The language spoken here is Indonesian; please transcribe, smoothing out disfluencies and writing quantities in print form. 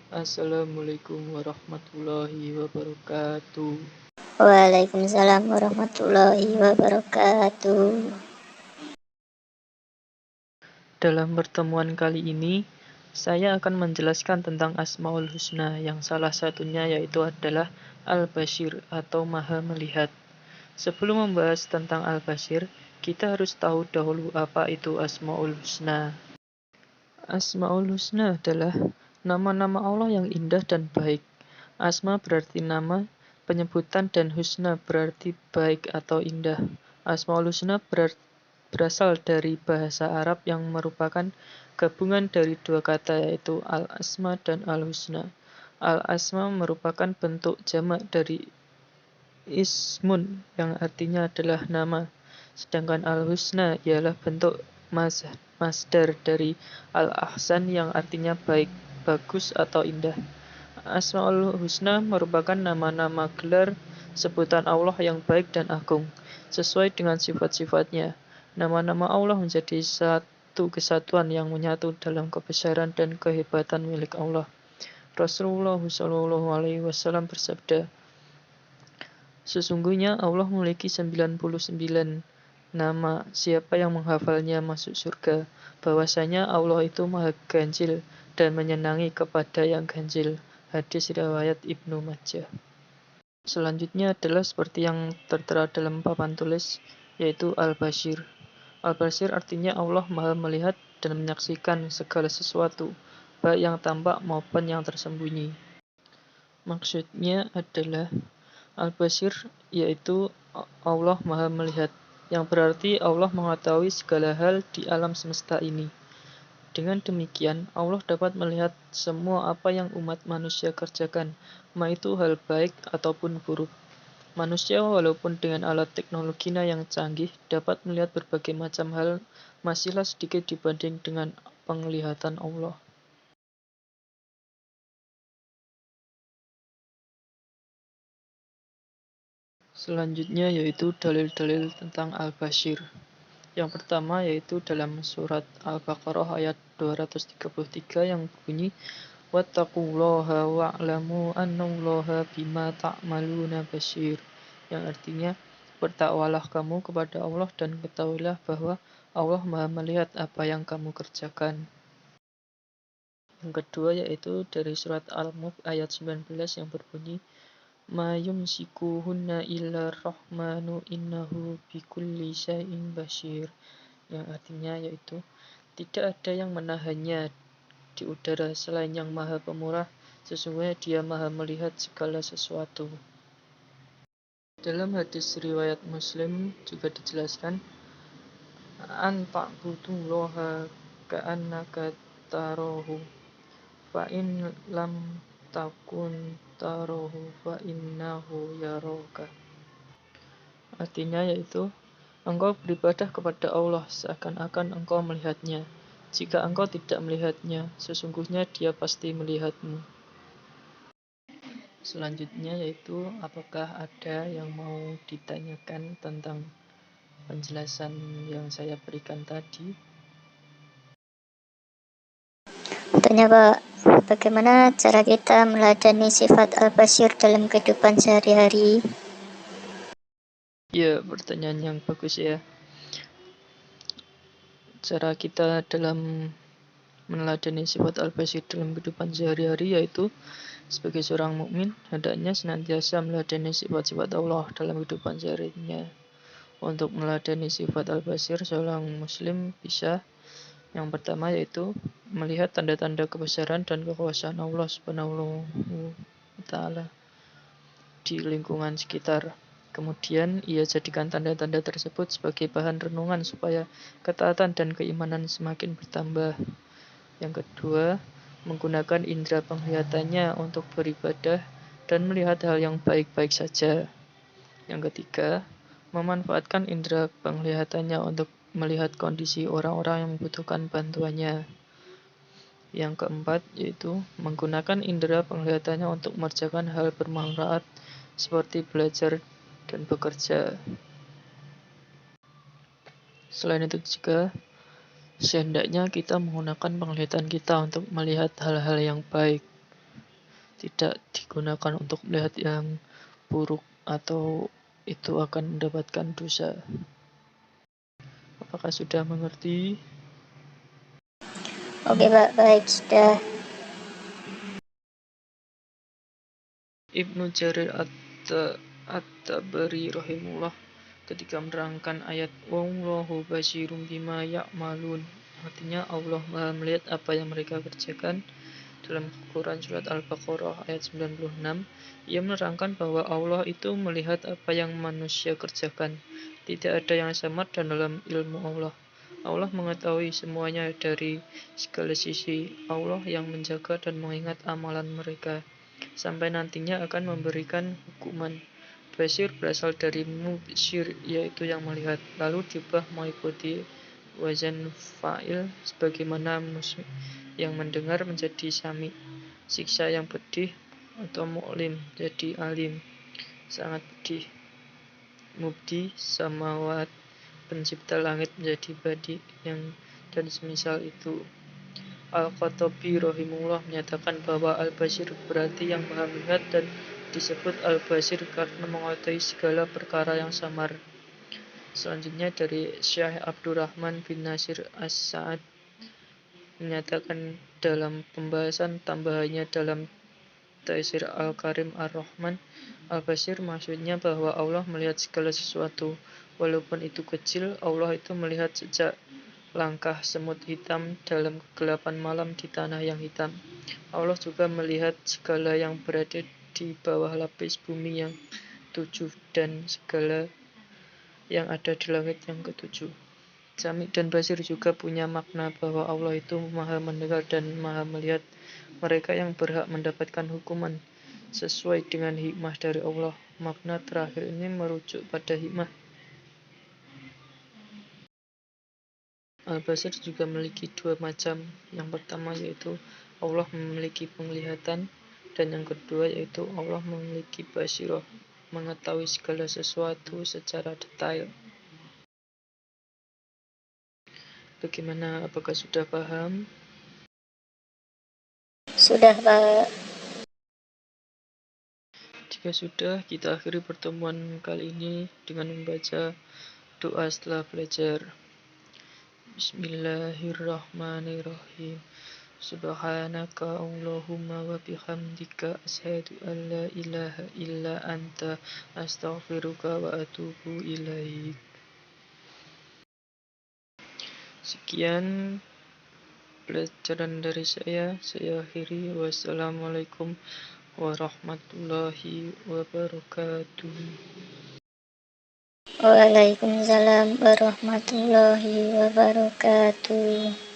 Assalamualaikum warahmatullahi wabarakatuh. Waalaikumsalam warahmatullahi wabarakatuh. Dalam pertemuan kali ini, saya akan menjelaskan tentang Asmaul Husna yang salah satunya yaitu adalah Al-Bashir atau Maha Melihat. Sebelum membahas tentang Al-Bashir, kita harus tahu dahulu apa itu Asmaul Husna. Asmaul Husna adalah nama-nama Allah yang indah dan baik. Asma berarti nama, penyebutan, dan husna berarti baik atau indah. Asmaul Husna berasal dari bahasa Arab yang merupakan gabungan dari dua kata yaitu al-asma dan al-husna. Al-asma merupakan bentuk jamak dari ismun yang artinya adalah nama, sedangkan al-husna ialah bentuk masdar dari al-ahsan yang artinya baik, bagus atau indah. Asmaul Husna merupakan nama-nama gelar sebutan Allah yang baik dan agung, sesuai dengan sifat-sifatnya. Nama-nama Allah menjadi satu kesatuan yang menyatu dalam kebesaran dan kehebatan milik Allah. Rasulullah SAW bersabda, sesungguhnya Allah memiliki 99 nama, siapa yang menghafalnya masuk surga. Bahwasanya Allah itu maha ganjil dan menyenangi kepada yang ganjil. Hadis riwayat Ibnu Majah. Selanjutnya adalah seperti yang tertera dalam papan tulis, yaitu Al-Bashir. Al-Bashir artinya Allah maha melihat dan menyaksikan segala sesuatu, baik yang tampak maupun yang tersembunyi. Maksudnya adalah Al-Bashir yaitu Allah maha melihat, yang berarti Allah mengetahui segala hal di alam semesta ini. Dengan demikian, Allah dapat melihat semua apa yang umat manusia kerjakan, mau itu hal baik ataupun buruk. Manusia walaupun dengan alat teknologinya yang canggih dapat melihat berbagai macam hal, masihlah sedikit dibanding dengan penglihatan Allah. Selanjutnya yaitu dalil-dalil tentang Al-Bashir. Yang pertama yaitu dalam surat Al-Baqarah ayat 233 yang bunyi wattaqullaha wa'lamu annallaha bima ta'maluna basyir, yang artinya bertakwalah kamu kepada Allah dan ketahuilah bahwa Allah Maha melihat apa yang kamu kerjakan. Yang kedua yaitu dari surat Al-Mulk ayat 19 yang berbunyi ma yumsikuhunna illa rahmanu innahu bikulli syai'in basyir, yang artinya yaitu tidak ada yang menahannya di udara selain yang maha pemurah, sesungguhnya dia maha melihat segala sesuatu. Dalam hadis riwayat Muslim juga dijelaskan an ta'budullaha ka'annaka tarahu fa in lam takun tarahu fa innahu yaraka. Artinya yaitu engkau beribadah kepada Allah seakan-akan engkau melihatnya. Jika engkau tidak melihatnya, sesungguhnya dia pasti melihatmu. Selanjutnya yaitu apakah ada yang mau ditanyakan tentang penjelasan yang saya berikan tadi? Tanya Pak, bagaimana cara kita meladani sifat Al-Bashir dalam kehidupan sehari-hari? Ya, pertanyaan yang bagus ya. Cara kita dalam meneladani sifat Al-Bashir dalam kehidupan sehari-hari yaitu sebagai seorang mukmin hendaknya senantiasa meneladani sifat-sifat Allah dalam kehidupan sehari-harinya. Untuk meneladani sifat Al-Bashir, seorang muslim bisa yang pertama yaitu melihat tanda-tanda kebesaran dan kekuasaan Allah Subhanahu wa taala di lingkungan sekitar. Kemudian ia jadikan tanda-tanda tersebut sebagai bahan renungan supaya ketaatan dan keimanan semakin bertambah. Yang kedua, menggunakan indera penglihatannya untuk beribadah dan melihat hal yang baik-baik saja. Yang ketiga, memanfaatkan indera penglihatannya untuk melihat kondisi orang-orang yang membutuhkan bantuannya. Yang keempat, yaitu menggunakan indera penglihatannya untuk mengerjakan hal bermanfaat seperti belajar dan bekerja. Selain itu juga, sehendaknya kita menggunakan penglihatan kita untuk melihat hal-hal yang baik. tidak digunakan untuk melihat yang buruk atau itu akan mendapatkan dosa. Apakah sudah mengerti? Oke Pak, baik sudah. Ibnu Jarir At-Tabari rahimullah ketika menerangkan ayat wallahu basyirum bima ya'malun, artinya Allah Maha melihat apa yang mereka kerjakan, dalam Quran surat Al-Baqarah ayat 96, ia menerangkan bahwa Allah itu melihat apa yang manusia kerjakan. Tidak ada yang samar dan dalam ilmu Allah. Allah mengetahui semuanya dari segala sisi. Allah yang menjaga dan mengingat amalan mereka sampai nantinya akan memberikan hukuman. Basir berasal dari mubsyir, yaitu yang melihat, lalu diubah mengikuti wazan fa'il sebagaimana musmi yang mendengar menjadi sami, siksa yang pedih, atau mu'lim jadi alim, sangat pedih. Mubdi samawat, pencipta langit menjadi badi yang dan semisal itu. Al-Qatabi rahimullah menyatakan bahwa Al-Basir berarti yang maha melihat dan disebut Al-Basir karena mengetahui segala perkara yang samar. Selanjutnya dari Syekh Abdurrahman bin Nasir As-Sa'ad menyatakan dalam pembahasan tambahannya dalam Taisir Al-Karim Ar-Rahman, Al-Basir maksudnya bahwa Allah melihat segala sesuatu. Walaupun itu kecil, Allah itu melihat sejak langkah semut hitam dalam kegelapan malam di tanah yang hitam. Allah juga melihat segala yang berada di bawah lapis bumi yang 7 dan segala yang ada di langit yang ke-7. Sami dan Basir juga punya makna bahwa Allah itu maha mendengar dan maha melihat. Mereka yang berhak mendapatkan hukuman sesuai dengan hikmah dari Allah. Makna terakhir ini merujuk pada hikmah. Al-Basir juga memiliki dua macam. Yang pertama yaitu Allah memiliki penglihatan, dan yang kedua yaitu Allah memiliki basirah, mengetahui segala sesuatu secara detail. Bagaimana? Apakah sudah paham? Sudah Pak. Jika sudah, kita akhiri pertemuan kali ini dengan membaca doa setelah belajar. Bismillahirrahmanirrahim. Subhanaka Allahumma wa bihamdika asyhadu an la ilaha illa anta astaghfiruka wa atubu ilaik. Sekian pelajaran dari saya akhiri. Wassalamualaikum warahmatullahi wabarakatuh. Waalaikumsalam warahmatullahi wabarakatuh.